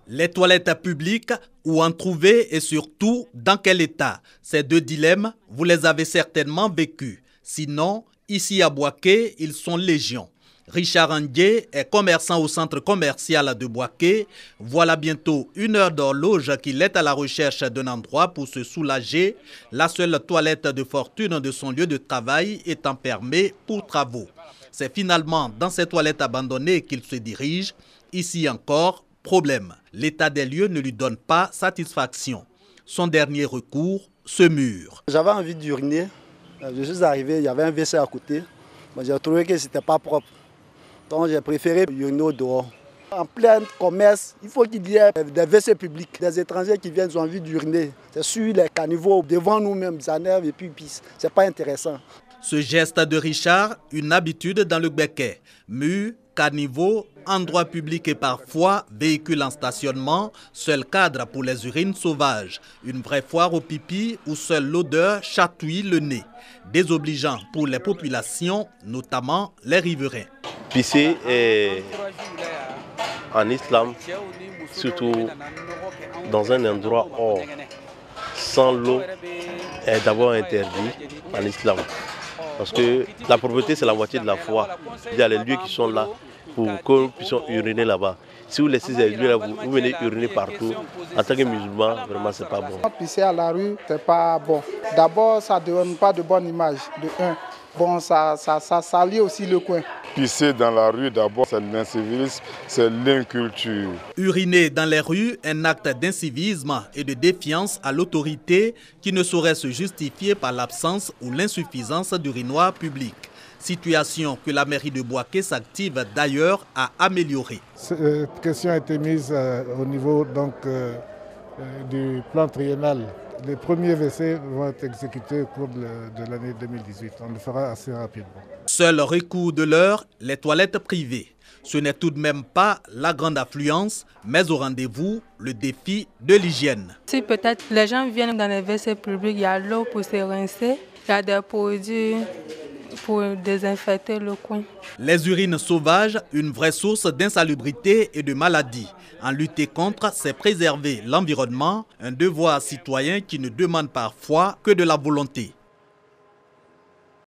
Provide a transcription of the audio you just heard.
Les toilettes publiques, où en trouver et surtout dans quel état? Ces deux dilemmes, vous les avez certainement vécus. Sinon, ici à Boaké, ils sont légion. Richard Ndié est commerçant au centre commercial de Boaké. Voilà bientôt 1 heure d'horloge qu'il est à la recherche d'un endroit pour se soulager. La seule toilette de fortune de son lieu de travail étant fermée pour travaux. C'est finalement dans ces toilettes abandonnées qu'il se dirige. Ici encore, problème. L'état des lieux ne lui donne pas satisfaction. Son dernier recours, ce mur. J'avais envie d'uriner. Je suis arrivé, il y avait un WC à côté. J'ai trouvé que ce n'était pas propre. Donc j'ai préféré uriner au dehors. En plein commerce, il faut qu'il y ait des WC publics. Des étrangers qui viennent ont envie d'uriner. C'est sur les caniveaux, devant nous-mêmes, ça énerve et puis pisse. C'est pas intéressant. Ce geste de Richard, une habitude dans le Béquet. Mur, caniveau, endroit public et parfois véhicule en stationnement, seul cadre pour les urines sauvages. Une vraie foire au pipi où seule l'odeur chatouille le nez. Désobligeant pour les populations, notamment les riverains. Pisser en islam, surtout dans un endroit hors, sans l'eau, est d'abord interdit en islam. Parce que la propreté, c'est la moitié de la foi. Il y a les lieux qui sont là pour que nous puissions uriner là-bas. Si vous laissez ces lieux là, vous venez uriner partout. En tant que musulman, vraiment, c'est pas bon. Pisser à la rue, c'est pas bon. D'abord, ça ne donne pas de bonne image, de un. Bon, ça salit aussi le coin. Pisser dans la rue, d'abord, c'est l'incivisme, c'est l'inculture. Uriner dans les rues, un acte d'incivisme et de défiance à l'autorité qui ne saurait se justifier par l'absence ou l'insuffisance d'urinoirs publics. Situation que la mairie de Boaké s'active d'ailleurs à améliorer. Cette question a été mise au niveau du plan triennal. Les premiers WC vont être exécutés au cours de l'année 2018. On le fera assez rapidement. Seul recours de l'heure, les toilettes privées. Ce n'est tout de même pas la grande affluence, mais au rendez-vous, le défi de l'hygiène. Si peut-être les gens viennent dans les WC publics, il y a l'eau pour se rincer, il y a des produits pour désinfecter le coin. Les urines sauvages, une vraie source d'insalubrité et de maladies. En lutter contre, c'est préserver l'environnement, un devoir citoyen qui ne demande parfois que de la volonté.